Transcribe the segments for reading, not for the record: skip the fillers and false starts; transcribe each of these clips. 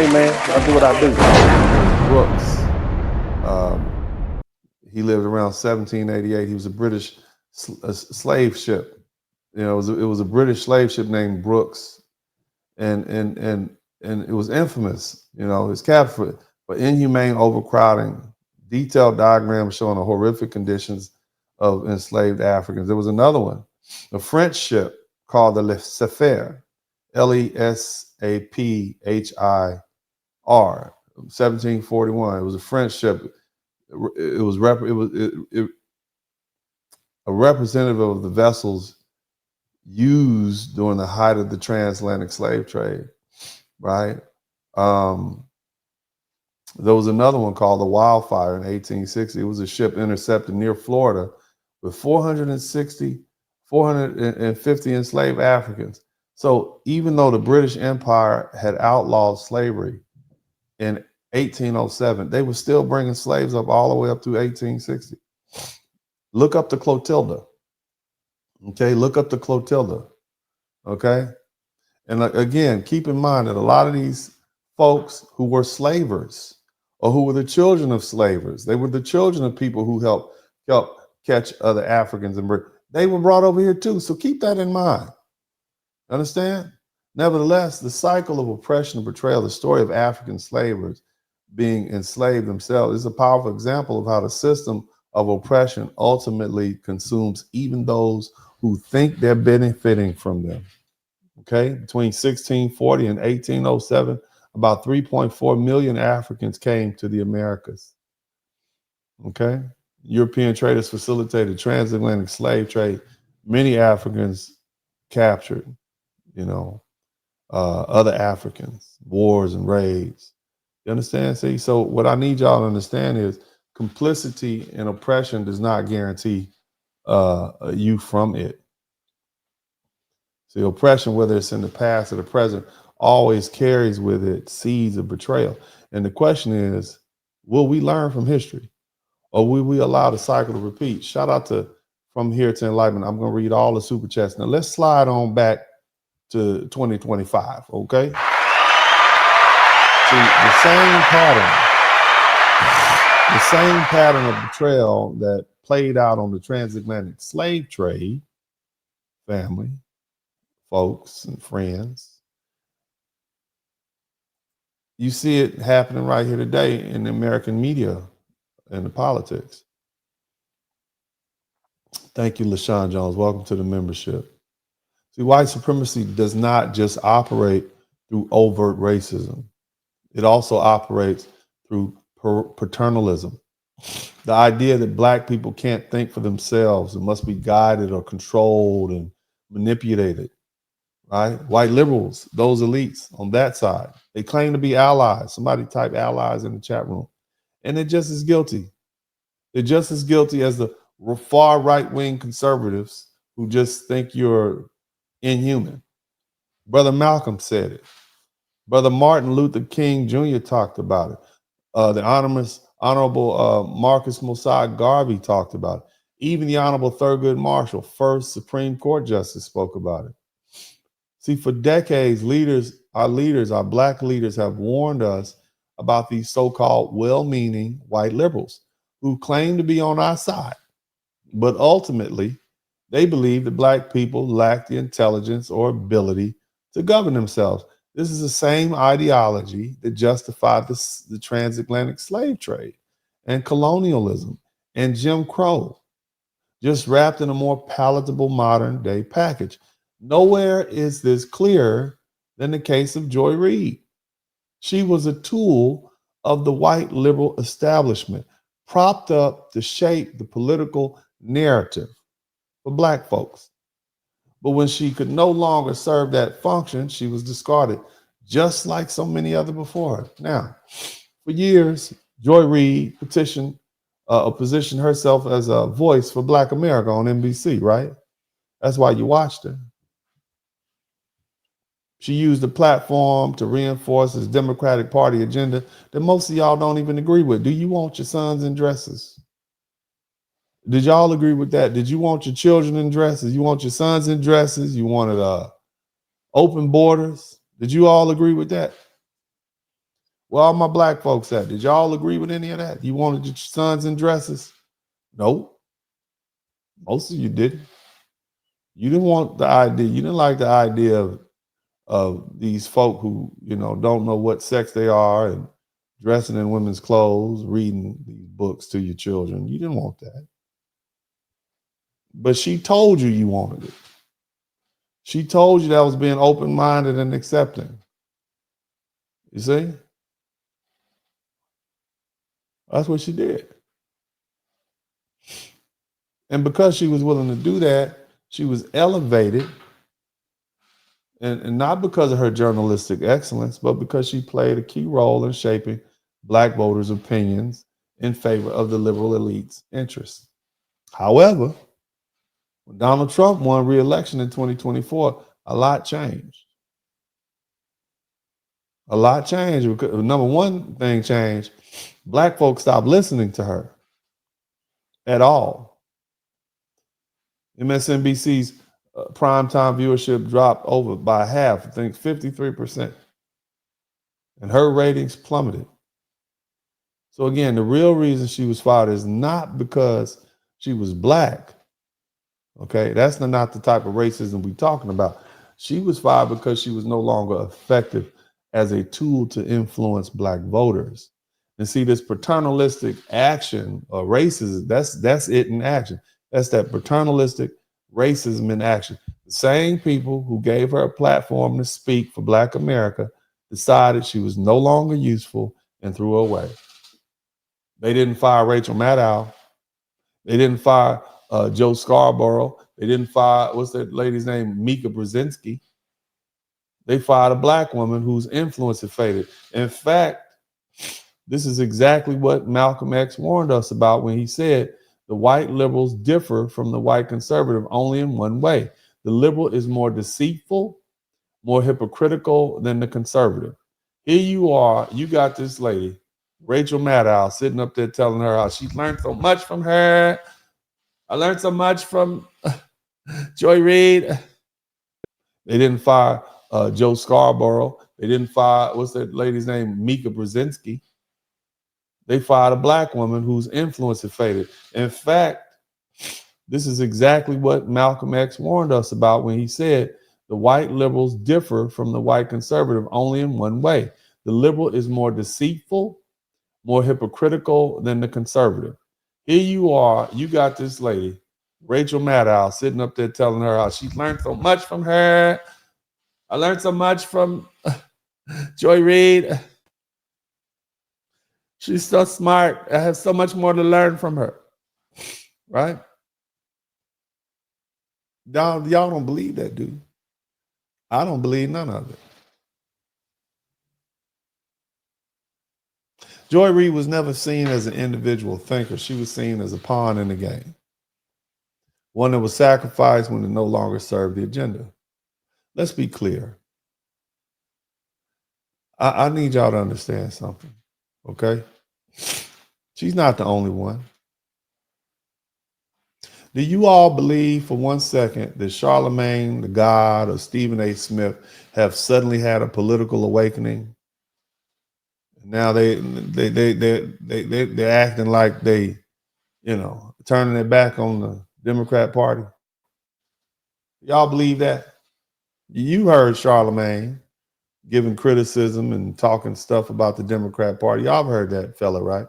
thing, man. I do what I do. Brooks. He lived around 1788. He was a British slave ship. You know, it was a British slave ship named Brooks, and it was infamous. You know, his capture for inhumane overcrowding. Detailed diagrams showing the horrific conditions of enslaved Africans. There was another one, a French ship called the Le Saphir, Lesaphir, 1741. It was a French ship. It was a representative of the vessels used during the height of the transatlantic slave trade, right? There was another one called the Wildfire in 1860. It was a ship intercepted near Florida with 450 enslaved Africans. So even though the British Empire had outlawed slavery in 1807, they were still bringing slaves up all the way up to 1860. Look up the Clotilda. Okay, look up the Clotilda. Okay, and again, keep in mind that a lot of these folks who were slavers or who were the children of slavers, they were the children of people who helped catch other Africans and they were brought over here too. So keep that in mind. Understand? Nevertheless, the cycle of oppression and betrayal, the story of African slavers being enslaved themselves, is a powerful example of how the system of oppression ultimately consumes even those who think they're benefiting from them. Okay, between 1640 and 1807, about 3.4 million Africans came to the Americas. Okay, European traders facilitated transatlantic slave trade. Many Africans captured, other Africans, wars and raids. You understand? See, so what I need y'all to understand is complicity in oppression does not guarantee you from it. See, oppression, whether it's in the past or the present, always carries with it seeds of betrayal. And the question is, will we learn from history, or will we allow the cycle to repeat? Shout out to From Here to Enlightenment. I'm going to read all the super chats. Now let's slide on back to 2025, okay? See, the same pattern of betrayal that played out on the transatlantic slave trade, family, folks, and friends. You see it happening right here today in the American media and the politics. Thank you, LaShawn Jones. Welcome to the membership. See, white supremacy does not just operate through overt racism. It also operates through paternalism. The idea that black people can't think for themselves and must be guided or controlled and manipulated, right? White liberals, those elites on that side, they claim to be allies. Somebody type allies in the chat room. And they're just as guilty. They're just as guilty as the far right-wing conservatives who just think you're inhuman. Brother Malcolm said it. Brother Martin Luther King Jr. talked about it. The Honorable Marcus Mosiah Garvey talked about it. Even the Honorable Thurgood Marshall, first Supreme Court Justice, spoke about it. See, for decades, our black leaders have warned us about these so-called well-meaning white liberals who claim to be on our side. But ultimately, they believe that black people lack the intelligence or ability to govern themselves. This is the same ideology that justified the transatlantic slave trade and colonialism and Jim Crow, just wrapped in a more palatable modern day package. Nowhere is this clearer than the case of Joy Reid. She was a tool of the white liberal establishment, propped up to shape the political narrative for black folks. But when she could no longer serve that function, she was discarded, just like so many other before her. Now, for years, Joy Reid positioned herself as a voice for Black America on NBC, right? That's why you watched her. She used the platform to reinforce his Democratic Party agenda that most of y'all don't even agree with. Do you want your sons in dresses? Did y'all agree with that? Did you want your children in dresses? You want your sons in dresses? You wanted open borders? Did you all agree with that? Where all my black folks at? Did y'all agree with any of that? You wanted your sons in dresses? Nope. Most of you didn't. You didn't want the idea. You didn't like the idea of these folk who, don't know what sex they are and dressing in women's clothes, reading these books to your children. You didn't want that. But she told you wanted it. She told you that was being open-minded and accepting. You see? That's what she did. And because she was willing to do that, she was elevated. And not because of her journalistic excellence, but because she played a key role in shaping black voters' opinions in favor of the liberal elite's interests. However, when Donald Trump won re-election in 2024, a lot changed. A lot changed because number one thing changed. Black folks stopped listening to her at all. MSNBC's primetime viewership dropped over by half, I think 53%. And her ratings plummeted. So again, the real reason she was fired is not because she was black. Okay, that's not the type of racism we're talking about. She was fired because she was no longer effective as a tool to influence black voters. And see, this paternalistic action or racism, that's it in action. That's that paternalistic racism in action. The same people who gave her a platform to speak for Black America decided she was no longer useful and threw her away. They didn't fire Rachel Maddow. They didn't fire Joe Scarborough. They didn't fire, what's that lady's name? Mika Brzezinski. They fired a black woman whose influence had faded. In fact, this is exactly what Malcolm X warned us about when he said the white liberals differ from the white conservative only in one way. The liberal is more deceitful, more hypocritical than the conservative. Here you are, you got this lady, Rachel Maddow, sitting up there telling her how she learned so much from her. I learned so much from Joy Reid. They didn't fire Joe Scarborough. They didn't fire, what's that lady's name? Mika Brzezinski. They fired a black woman whose influence had faded. In fact, this is exactly what Malcolm X warned us about when he said the white liberals differ from the white conservative only in one way. The liberal is more deceitful, more hypocritical than the conservative. Here you are, you got this lady, Rachel Maddow, sitting up there telling her how she learned so much from her. I learned so much from Joy Reid. She's so smart. I have so much more to learn from her. Right? Y'all don't believe that, do you? I don't believe none of it. Joy Reid was never seen as an individual thinker. She was seen as a pawn in the game. One that was sacrificed when it no longer served the agenda. Let's be clear. I need y'all to understand something, okay? She's not the only one. Do you all believe for 1 second that Charlemagne the God or Stephen A. Smith have suddenly had a political awakening? Now they're acting like they, turning their back on the Democrat Party. Y'all believe that? You heard Charlemagne giving criticism and talking stuff about the Democrat Party. Y'all have heard that fella, right?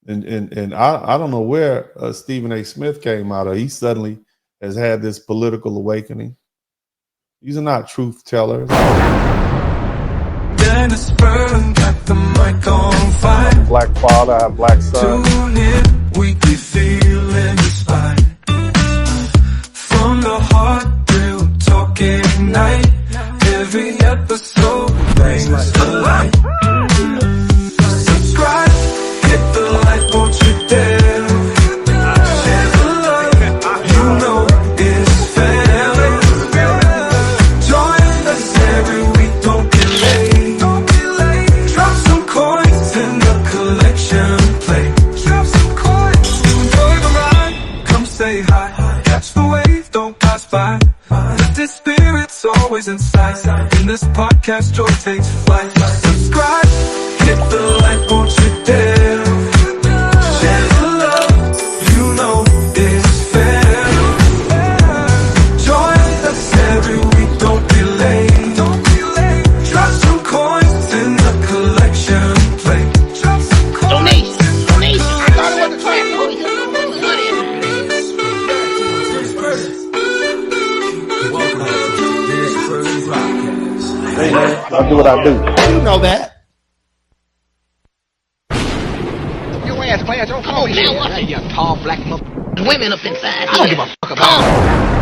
And I don't know where Stephen A. Smith came out of. He suddenly has had this political awakening. These are not truth tellers. DennisSpurling got the mic on fire. Black father, I have black son. Tune in, weekly feeling inspired. From the heart, real talk ignite. Every episode brings the light. Subscribe, hit the like, won't you dare. Share the love, you know it's family. Join us every week, don't be late. Drop some coins in the collection plate. Drop some coins, enjoy the ride. Come say hi, catch the wave, don't pass by. Lifted spirits always inside. In this podcast, joy takes flight. Subscribe, hit the light, won't you dare share the love, you know it's fair. Join us every week, don't be late. Drop some coins in the collection plate. Donation. I thought it was a trap. Hey man, I'll do what I do. You know that. Your ass, class. Don't come over here. You tall black mother. Women up inside. I don't give a fuck about